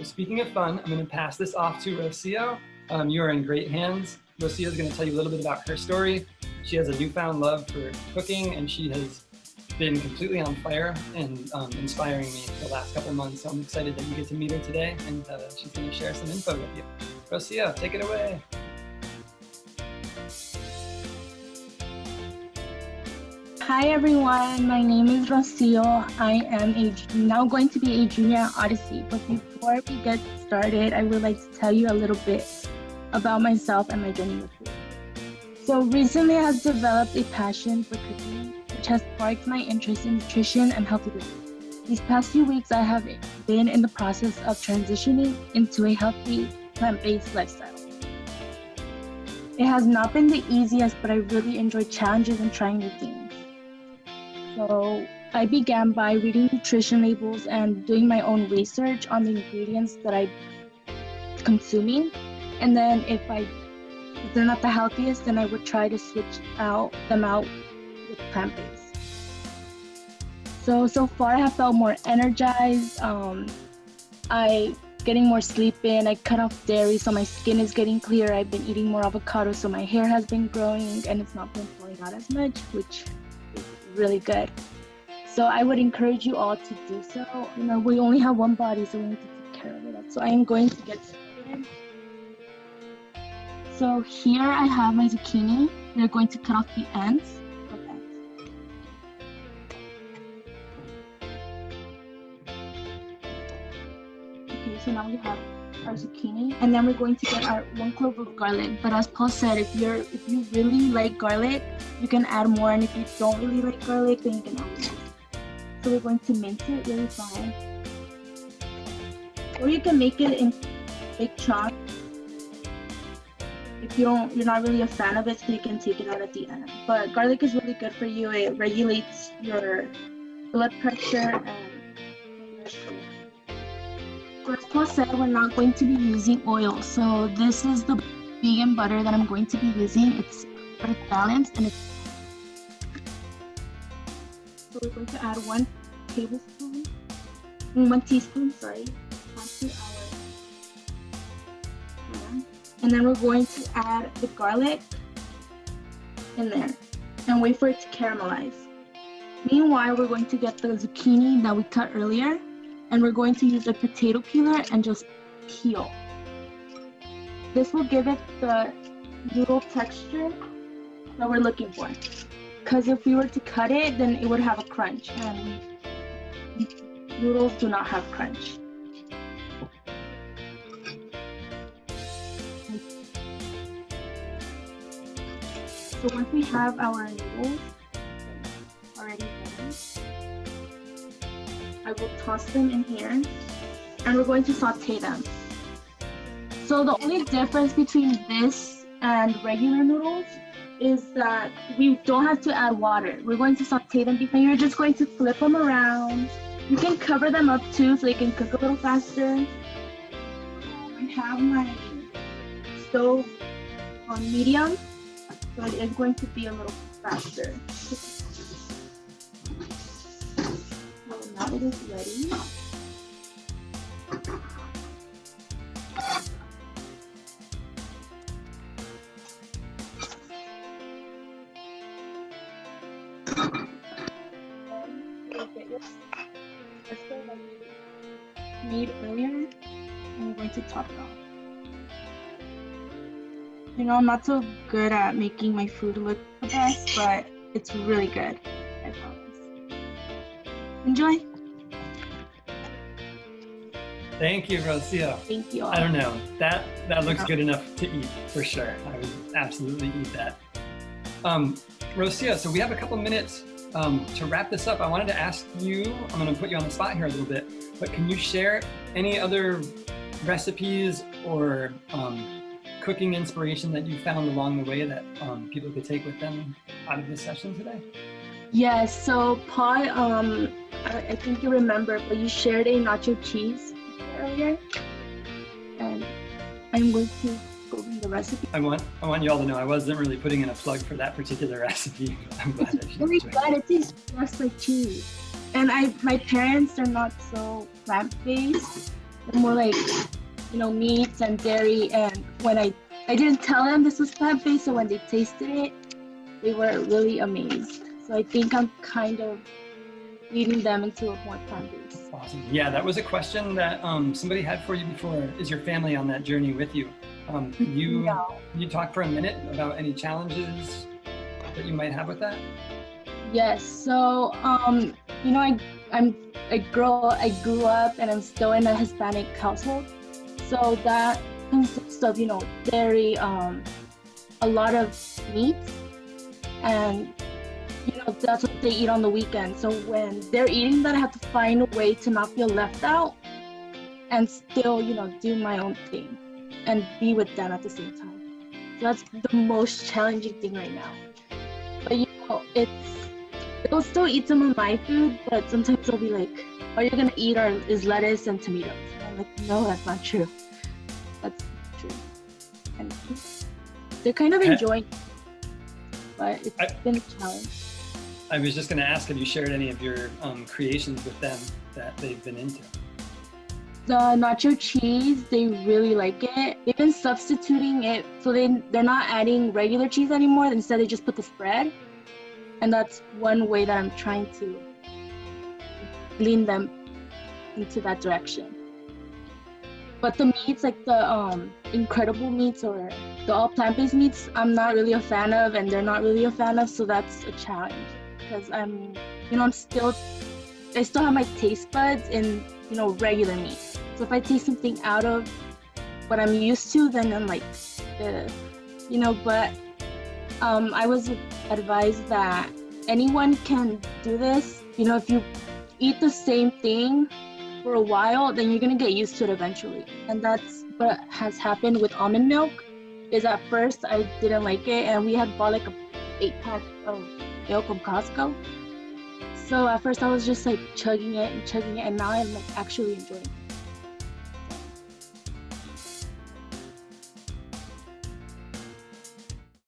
speaking of fun, I'm going to pass this off to Rocio. You are in great hands. Rocio is going to tell you a little bit about her story. She has a newfound love for cooking, and she has been completely on fire and inspiring me the last couple months. So I'm excited that you get to meet her today, and she's going to share some info with you. Rocio, take it away. Hi everyone, my name is Rocio. I am now going to be a junior at Odyssey, but before we get started, I would like to tell you a little bit about myself and my journey with food. So recently I have developed a passion for cooking, which has sparked my interest in nutrition and healthy living. These past few weeks I have been in the process of transitioning into a healthy, plant-based lifestyle. It has not been the easiest, but I really enjoy challenges and trying new things. So I began by reading nutrition labels and doing my own research on the ingredients that I'm consuming. And then if they're not the healthiest, then I would try to switch them out with plant-based. So far I have felt more energized. I getting more sleep in. I cut off dairy, so my skin is getting clearer. I've been eating more avocado, so my hair has been growing and it's not been falling out as much, which really good. So I would encourage you all to do so. We only have one body, so we need to take care of it. So I am going to get started. So here I have my zucchini. We're going to cut off the ends. Okay, so now we have our zucchini, and then we're going to get our 1 clove of garlic. But as Paul said, if you really like garlic, you can add more, and if you don't really like garlic, then you can add less. So we're going to mince it really fine, or you can make it in big chunks. If you're not really a fan of it, so you can take it out at the end. But garlic is really good for you. It regulates your blood pressure and your stomach. So as Paul said, we're not going to be using oil. So this is the vegan butter that I'm going to be using. It's earth balanced, and so we're going to add 1 teaspoon, sorry, onto our pan. And then we're going to add the garlic in there and wait for it to caramelize. Meanwhile, we're going to get the zucchini that we cut earlier, and we're going to use a potato peeler and just peel. This will give it the noodle texture that we're looking for. Because if we were to cut it, then it would have a crunch, and noodles do not have crunch. So once we have our noodles already ready, I will toss them in here, and we're going to saute them. So the only difference between this and regular noodles is that we don't have to add water. We're going to saute them, and you're just going to flip them around. You can cover them up too, so they can cook a little faster. I have my stove on medium, so it is going to be a little faster. So now it is ready. Made earlier, and we're going to top it off. I'm not so good at making my food look the best, but it's really good, I promise. Enjoy. Thank you, Rocio. Thank you all. I don't know, that looks good enough to eat for sure. I would absolutely eat that. Rocio, so we have a couple minutes to wrap this up. I wanted to ask you, I'm going to put you on the spot here a little bit, but can you share any other recipes or cooking inspiration that you found along the way that people could take with them out of this session today? Yes, so Paul, I think you remember, but you shared a nacho cheese earlier, and I'm going to go read the recipe. I want you all to know I wasn't really putting in a plug for that particular recipe. I'm glad that you really good. It tastes just like cheese. And my parents are not so plant-based, They're more like, meats and dairy. And when I didn't tell them this was plant-based, so when they tasted it, they were really amazed. So I think I'm kind of leading them into a more plant-based. Awesome. Yeah, that was a question that somebody had for you before. Is your family on that journey with you? No. You talk for a minute about any challenges that you might have with that? Yes. So I grew up and I'm still in a Hispanic household. So that consists of dairy, a lot of meat, and that's what they eat on the weekend. So when they're eating that, I have to find a way to not feel left out and still do my own thing and be with them at the same time. So that's the most challenging thing right now. But they'll still eat some of my food, but sometimes they'll be like, all you're gonna eat is lettuce and tomatoes. And I'm like, no, that's not true. That's not true. And they're kind of enjoying it, but it's been a challenge. I was just going to ask, have you shared any of your creations with them that they've been into? The nacho cheese, they really like it. They've been substituting it, so they're not adding regular cheese anymore. Instead, they just put the spread. And that's one way that I'm trying to lean them into that direction. But the meats, like the incredible meats or the all plant-based meats, I'm not really a fan of, and they're not really a fan of, so that's a challenge. Because I still have my taste buds in, regular meat. So if I taste something out of what I'm used to, then I'm like, but I was advised that anyone can do this. If you eat the same thing for a while, then you're gonna get used to it eventually. And that's what has happened with almond milk, is at first I didn't like it, and we had bought like a 8-pack of milk from Costco. So at first I was just like chugging it, and now I'm like actually enjoying it.